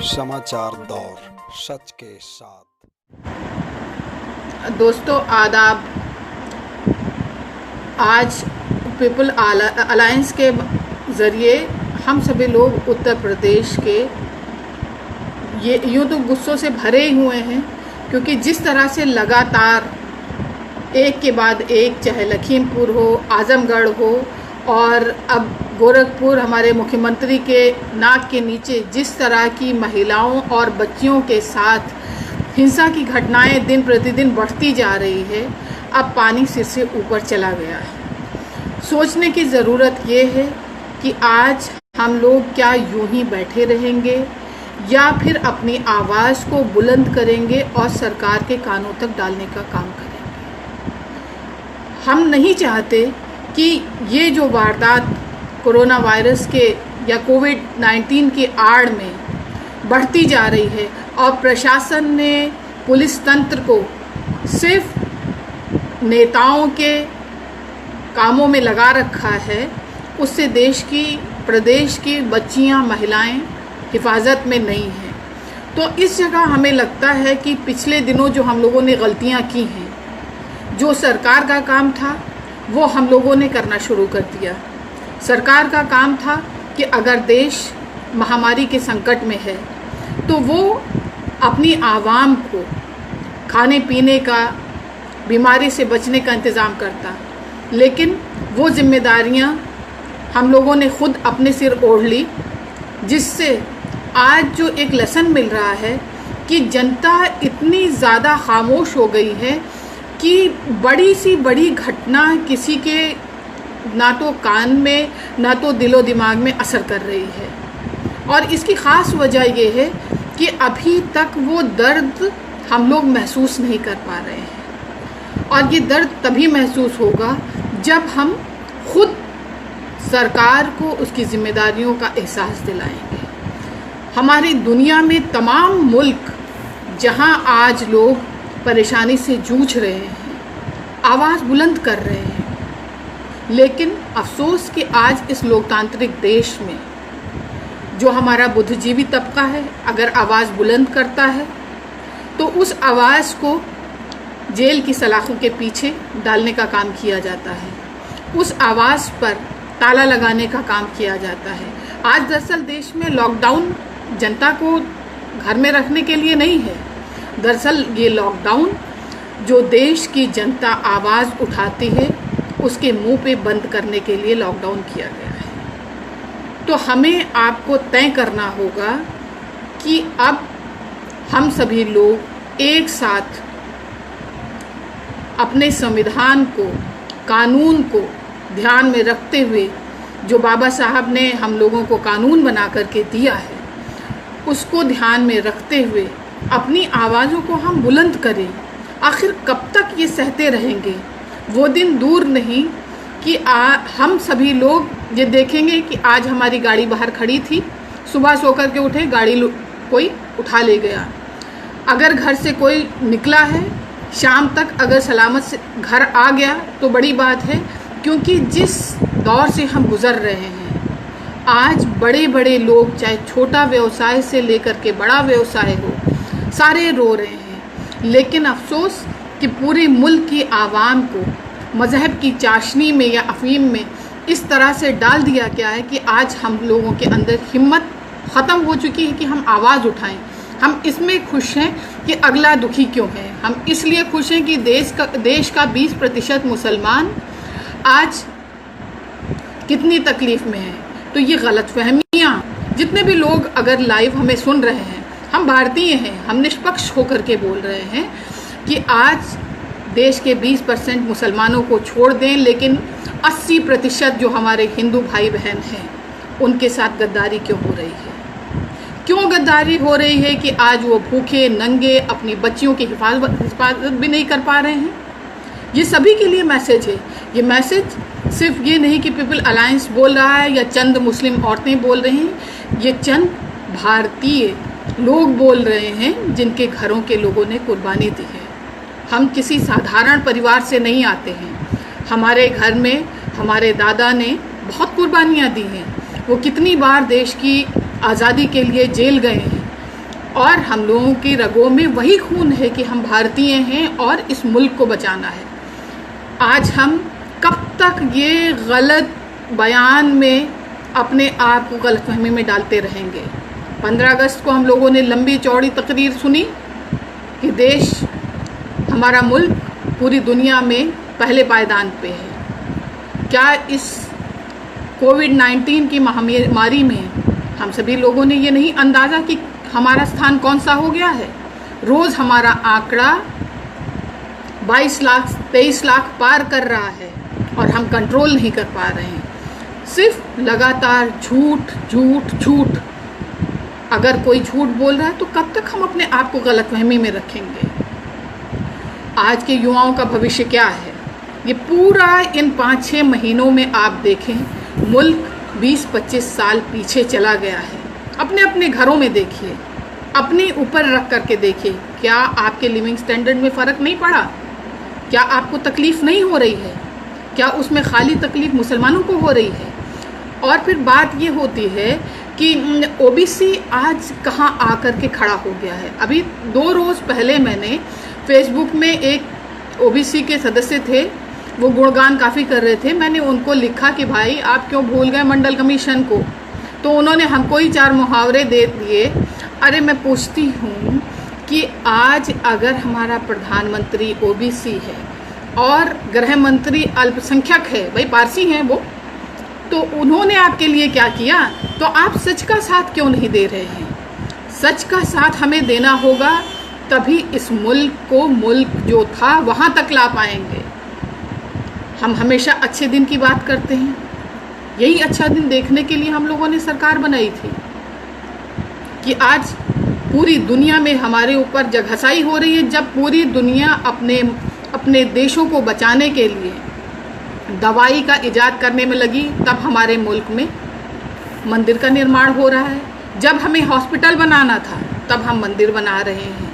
समाचार दौर सच के साथ। दोस्तों आदाब। आज पीपल अलायंस के ज़रिए हम सभी लोग उत्तर प्रदेश के ये यूँ तो गुस्सों से भरे हुए हैं, क्योंकि जिस तरह से लगातार एक के बाद एक, चाहे लखीमपुर हो, आजमगढ़ हो और अब गोरखपुर, हमारे मुख्यमंत्री के नाक के नीचे जिस तरह की महिलाओं और बच्चियों के साथ हिंसा की घटनाएं दिन प्रतिदिन बढ़ती जा रही है, अब पानी सिर से ऊपर चला गया है। सोचने की ज़रूरत ये है कि आज हम लोग क्या यूं ही बैठे रहेंगे या फिर अपनी आवाज़ को बुलंद करेंगे और सरकार के कानों तक डालने का काम करेंगे। हम नहीं चाहते कि ये जो वारदात कोरोना वायरस के या कोविड-19 की आड़ में बढ़ती जा रही है और प्रशासन ने पुलिस तंत्र को सिर्फ नेताओं के कामों में लगा रखा है, उससे देश की, प्रदेश की बच्चियां, महिलाएं हिफाजत में नहीं हैं। तो इस जगह हमें लगता है कि पिछले दिनों जो हम लोगों ने गलतियां की हैं, जो सरकार का काम था वो हम लोगों ने करना शुरू कर दिया। सरकार का काम था कि अगर देश महामारी के संकट में है तो वो अपनी आवाम को खाने पीने का, बीमारी से बचने का इंतज़ाम करता, लेकिन वो जिम्मेदारियां हम लोगों ने खुद अपने सिर ओढ़ ली, जिससे आज जो एक लेसन मिल रहा है कि जनता इतनी ज़्यादा खामोश हो गई है कि बड़ी सी बड़ी घटना किसी के ना तो कान में ना तो दिलो दिमाग में असर कर रही है। और इसकी ख़ास वजह ये है कि अभी तक वो दर्द हम लोग महसूस नहीं कर पा रहे हैं, और ये दर्द तभी महसूस होगा जब हम खुद सरकार को उसकी जिम्मेदारियों का एहसास दिलाएंगे। हमारी दुनिया में तमाम मुल्क जहां आज लोग परेशानी से जूझ रहे हैं, आवाज़ बुलंद कर रहे हैं, लेकिन अफसोस कि आज इस लोकतांत्रिक देश में जो हमारा बुद्धिजीवी तबका है, अगर आवाज़ बुलंद करता है तो उस आवाज़ को जेल की सलाखों के पीछे डालने का काम किया जाता है, उस आवाज़ पर ताला लगाने का काम किया जाता है। आज दरअसल देश में लॉकडाउन जनता को घर में रखने के लिए नहीं है। दरअसल ये लॉकडाउन जो देश की जनता आवाज़ उठाती है उसके मुंह पे बंद करने के लिए लॉकडाउन किया गया है। तो हमें आपको तय करना होगा कि अब हम सभी लोग एक साथ अपने संविधान को, कानून को ध्यान में रखते हुए, जो बाबा साहब ने हम लोगों को कानून बना करके दिया है, उसको ध्यान में रखते हुए अपनी आवाज़ों को हम बुलंद करें। आखिर कब तक ये सहते रहेंगे? वो दिन दूर नहीं कि हम सभी लोग ये देखेंगे कि आज हमारी गाड़ी बाहर खड़ी थी, सुबह सो कर के उठे, गाड़ी कोई उठा ले गया। अगर घर से कोई निकला है, शाम तक अगर सलामत से घर आ गया तो बड़ी बात है, क्योंकि जिस दौर से हम गुज़र रहे हैं आज बड़े बड़े लोग, चाहे छोटा व्यवसाय से लेकर के बड़ा व्यवसाय हो, सारे रो रहे हैं। लेकिन अफसोस कि पूरे मुल्क की आवाम को मज़हब की चाशनी में या अफीम में इस तरह से डाल दिया गया है कि आज हम लोगों के अंदर हिम्मत ख़त्म हो चुकी है कि हम आवाज़ उठाएं। हम इसमें खुश हैं कि अगला दुखी क्यों है। हम इसलिए खुश हैं कि देश का 20% मुसलमान आज कितनी तकलीफ़ में है। तो ये गलतफहमियाँ, जितने भी लोग अगर लाइव हमें सुन रहे हैं, हम भारतीय हैं, हम निष्पक्ष होकर के बोल रहे हैं कि आज देश के 20% मुसलमानों को छोड़ दें, लेकिन 80% जो हमारे हिंदू भाई बहन हैं उनके साथ गद्दारी क्यों हो रही है? क्यों गद्दारी हो रही है कि आज वो भूखे नंगे अपनी बच्चियों की हिफाजत भी नहीं कर पा रहे हैं? ये सभी के लिए मैसेज है। ये मैसेज सिर्फ ये नहीं कि पीपल अलायंस बोल रहा है या चंद मुस्लिम औरतें बोल रही हैं, ये चंद भारतीय लोग बोल रहे हैं जिनके घरों के लोगों ने कुर्बानी दी है। हम किसी साधारण परिवार से नहीं आते हैं। हमारे घर में हमारे दादा ने बहुत कुर्बानियाँ दी हैं। वो कितनी बार देश की आज़ादी के लिए जेल गए हैं, और हम लोगों की रगों में वही खून है कि हम भारतीय हैं और इस मुल्क को बचाना है। आज हम कब तक ये गलत बयान में अपने आप को गलतफहमी में डालते रहेंगे? 15 अगस्त को हम लोगों ने लंबी चौड़ी तकरीर सुनी कि देश, हमारा मुल्क पूरी दुनिया में पहले पायदान पे है। क्या इस कोविड-19 की महामारी में हम सभी लोगों ने ये नहीं अंदाज़ा कि हमारा स्थान कौन सा हो गया है? रोज़ हमारा आंकड़ा 22 लाख 23 लाख पार कर रहा है और हम कंट्रोल नहीं कर पा रहे हैं। सिर्फ लगातार झूठ झूठ झूठ। अगर कोई झूठ बोल रहा है तो कब तक हम अपने आप को गलतफहमी में रखेंगे? आज के युवाओं का भविष्य क्या है? ये पूरा इन 5-6 महीनों में आप देखें, मुल्क 20-25 साल पीछे चला गया है। अपने अपने घरों में देखिए, अपने ऊपर रख करके देखिए, क्या आपके लिविंग स्टैंडर्ड में फ़र्क नहीं पड़ा? क्या आपको तकलीफ़ नहीं हो रही है? क्या उसमें खाली तकलीफ़ मुसलमानों को हो रही है? और फिर बात ये होती है कि ओबीसी आज कहाँ आकर के खड़ा हो गया है। अभी 2 रोज़ पहले मैंने फेसबुक में एक ओबीसी के सदस्य थे, वो गुणगान काफ़ी कर रहे थे। मैंने उनको लिखा कि भाई आप क्यों भूल गए मंडल कमीशन को? तो उन्होंने हमको ही 4 मुहावरे दे दिए। अरे मैं पूछती हूँ कि आज अगर हमारा प्रधानमंत्री ओबीसी है और गृह मंत्री अल्पसंख्यक है, भाई पारसी हैं वो, तो उन्होंने आपके लिए क्या किया? तो आप सच का साथ क्यों नहीं दे रहे हैं? सच का साथ हमें देना होगा, तभी इस मुल्क को, मुल्क जो था वहाँ तक ला पाएंगे। हम हमेशा अच्छे दिन की बात करते हैं, यही अच्छा दिन देखने के लिए हम लोगों ने सरकार बनाई थी कि आज पूरी दुनिया में हमारे ऊपर जगहसाई हो रही है। जब पूरी दुनिया अपने देशों को बचाने के लिए दवाई का इजाद करने में लगी, तब हमारे मुल्क में मंदिर का निर्माण हो रहा है। जब हमें हॉस्पिटल बनाना था, तब हम मंदिर बना रहे हैं।